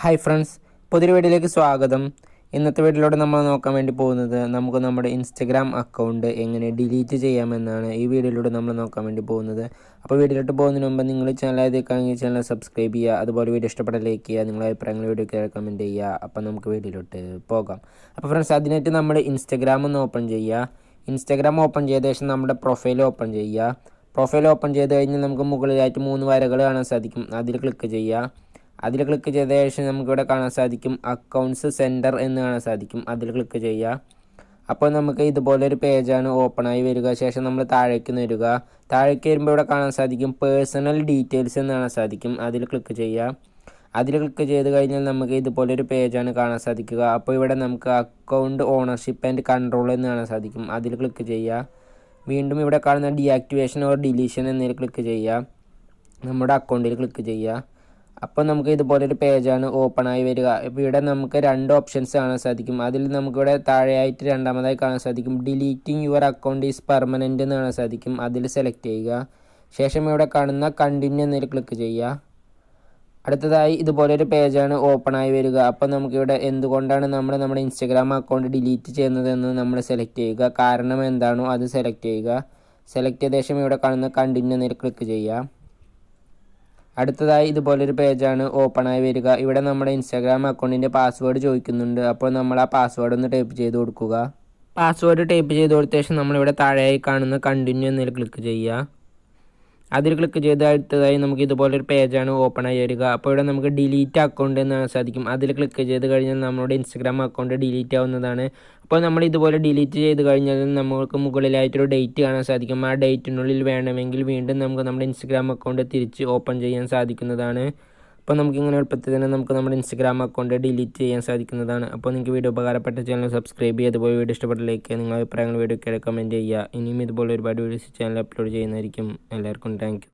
Hi friends, പുതിയൊരു വീഡിയോയിലേക്ക് സ്വാഗതം. ഇന്നത്തെ വീഡിയോയിലൂടെ നമ്മൾ നോക്കാൻ വേണ്ടി പോകുന്നത് നമുക്ക് നമ്മുടെ ഇൻസ്റ്റഗ്രാം അക്കൗണ്ട് എങ്ങനെ ഡിലീറ്റ് ചെയ്യാമെന്നാണ്. ഈ വീഡിയോയിലൂടെ നമ്മൾ നോക്കാൻ വേണ്ടി പോകുന്നത്. അപ്പോൾ വീഡിയോയിലോട്ട് പോകുന്നതിന് മുമ്പ് നിങ്ങൾ ചാനൽ ആദ്യമാണെങ്കിൽ ചാനൽ സബ്സ്ക്രൈബ് ചെയ്യുക. അതുപോലെ വീഡിയോ ഇഷ്ടപ്പെട്ട ലൈക്ക് ചെയ്യുക. നിങ്ങളുടെ അഭിപ്രായങ്ങൾ വീഡിയോയ്ക്ക് കമൻറ്റ് ചെയ്യുക. അപ്പോൾ നമുക്ക് വീഡിയോയിലോട്ട് പോകാം. അപ്പോൾ ഫ്രണ്ട്സ്, അതിനായിട്ട് നമ്മൾ ഇൻസ്റ്റഗ്രാം ഒന്ന് ഓപ്പൺ ചെയ്യുക. ഇൻസ്റ്റഗ്രാം ഓപ്പൺ ചെയ്ത ശേഷം നമ്മുടെ പ്രൊഫൈൽ ഓപ്പൺ ചെയ്യുക. പ്രൊഫൈൽ ഓപ്പൺ ചെയ്ത് കഴിഞ്ഞാൽ നമുക്ക് മുകളിലായിട്ട് 3 വരകൾ കാണാൻ സാധിക്കും. അതിൽ ക്ലിക്ക് ചെയ്യുക. അതിൽ ക്ലിക്ക് ചെയ്ത ശേഷം നമുക്കിവിടെ കാണാൻ സാധിക്കും അക്കൗണ്ട്സ് സെൻറ്റർ എന്ന് കാണാൻ സാധിക്കും. അതിൽ ക്ലിക്ക് ചെയ്യുക. അപ്പോൾ നമുക്ക് ഇതുപോലൊരു പേജാണ് ഓപ്പണായി വരിക. ശേഷം നമ്മൾ താഴേക്ക് വരിക. താഴേക്ക് വരുമ്പോൾ ഇവിടെ കാണാൻ സാധിക്കും പേഴ്സണൽ ഡീറ്റെയിൽസ് എന്ന് കാണാൻ സാധിക്കും. അതിൽ ക്ലിക്ക് ചെയ്യുക. അതിൽ ക്ലിക്ക് ചെയ്ത് കഴിഞ്ഞാൽ നമുക്ക് ഇതുപോലൊരു പേജാണ് കാണാൻ സാധിക്കുക. അപ്പോൾ ഇവിടെ നമുക്ക് അക്കൗണ്ട് ഓണർഷിപ്പ് ആൻഡ് കൺട്രോൾ എന്ന് കാണാൻ സാധിക്കും. അതിൽ ക്ലിക്ക് ചെയ്യുക. വീണ്ടും ഇവിടെ കാണുന്ന ഡീആക്ടിവേഷൻ ഓർ ഡിലീഷൻ എന്നതിൽ ക്ലിക്ക് ചെയ്യുക. നമ്മുടെ അക്കൗണ്ടിൽ ക്ലിക്ക് ചെയ്യുക. അപ്പോൾ നമുക്ക് ഇതുപോലൊരു പേജാണ് ഓപ്പണായി വരിക. ഇപ്പോൾ ഇവിടെ നമുക്ക് 2 ഓപ്ഷൻസ് കാണാൻ സാധിക്കും. അതിൽ നമുക്കിവിടെ താഴെയായിട്ട് രണ്ടാമതായി കാണാൻ സാധിക്കും deleting your account is permanent എന്ന് കാണാൻ സാധിക്കും. അതിൽ സെലക്ട് ചെയ്യുക. ശേഷം ഇവിടെ കാണുന്ന കണ്ടിന്യൂ എന്നതിൽ ക്ലിക്ക് ചെയ്യുക. അടുത്തതായി ഇതുപോലൊരു പേജാണ് ഓപ്പണായി വരിക. അപ്പോൾ നമുക്കിവിടെ എന്തുകൊണ്ടാണ് നമ്മുടെ ഇൻസ്റ്റഗ്രാം അക്കൗണ്ട് ഡിലീറ്റ് ചെയ്യുന്നതെന്ന് നമ്മൾ സെലക്ട് ചെയ്യുക. കാരണം എന്താണോ അത് സെലക്ട് ചെയ്യുക. സെലക്ട് ചെയ്ത ശേഷം ഇവിടെ കാണുന്ന കണ്ടിന്യൂ എന്നതിൽ ക്ലിക്ക് ചെയ്യുക. അടുത്തതായി ഇതുപോലൊരു പേജാണ് ഓപ്പണായി വരിക. ഇവിടെ നമ്മുടെ ഇൻസ്റ്റാഗ്രാം അക്കൗണ്ടിൻ്റെ പാസ്വേഡ് ചോദിക്കുന്നുണ്ട്. അപ്പോൾ നമ്മൾ ആ പാസ്വേഡ് ഒന്ന് ടൈപ്പ് ചെയ്ത് കൊടുക്കുക. പാസ്വേഡ് ടൈപ്പ് ചെയ്ത് കൊടുത്ത ശേഷം നമ്മളിവിടെ താഴെയായി കാണുന്ന കണ്ടിന്യൂ എന്നതിൽ ക്ലിക്ക് ചെയ്യുക. അതിൽ ക്ലിക്ക് ചെയ്ത് അടുത്തതായി നമുക്ക് ഇതുപോലൊരു പേജാണ് ഓപ്പണായി വരിക. അപ്പോൾ ഇവിടെ നമുക്ക് ഡിലീറ്റ് അക്കൗണ്ട് എന്നാണ് സാധിക്കും. അതിൽ ക്ലിക്ക് ചെയ്ത് കഴിഞ്ഞാൽ നമ്മുടെ ഇൻസ്റ്റഗ്രാം അക്കൗണ്ട് ഡിലീറ്റ് ആവുന്നതാണ്. അപ്പോൾ നമ്മൾ ഇതുപോലെ ഡിലീറ്റ് ചെയ്ത് കഴിഞ്ഞാൽ നമുക്ക് മുകളിലായിട്ടൊരു ഡേറ്റ് കാണാൻ സാധിക്കും. ആ ഡേറ്റിനുള്ളിൽ വേണമെങ്കിൽ വീണ്ടും നമുക്ക് നമ്മുടെ ഇൻസ്റ്റഗ്രാം അക്കൗണ്ട് തിരിച്ച് ഓപ്പൺ ചെയ്യാൻ സാധിക്കുന്നതാണ്. അപ്പോൾ നമുക്കിങ്ങനെ എളുപ്പത്തിൽ തന്നെ നമുക്ക് നമ്മുടെ ഇൻസ്റ്റഗ്രാം അക്കൗണ്ട് ഡിലീറ്റ് ചെയ്യാൻ സാധിക്കുന്നതാണ്. അപ്പോൾ നിങ്ങൾക്ക് വീഡിയോ ഉപകാരപ്പെട്ട ചാനൽ സബ്സ്ക്രൈബ് ചെയ്യുക. അതുപോലെ വീഡിയോ ഇഷ്ടപ്പെട്ട ലൈക്ക് ചെയ്യുക. നിങ്ങളുടെ അഭിപ്രായങ്ങൾ വീഡിയോയ്ക്ക് കമൻറ്റ് ചെയ്യുക. ഇനിയും ഇതുപോലെ ഒരുപാട് വീഡിയോസ് ചാനൽ അപ്ലോഡ് ചെയ്യുന്നതായിരിക്കും. എല്ലാവർക്കും താങ്ക് യു.